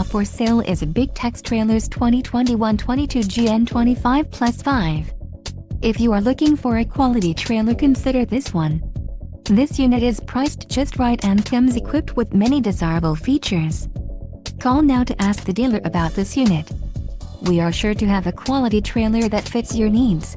For sale is a Big Tex Trailers 2021 22GN-25+5. If you are looking for a quality trailer, consider this one. This unit is priced just right and comes equipped with many desirable features. Call now to ask the dealer about this unit. We are sure to have a quality trailer that fits your needs.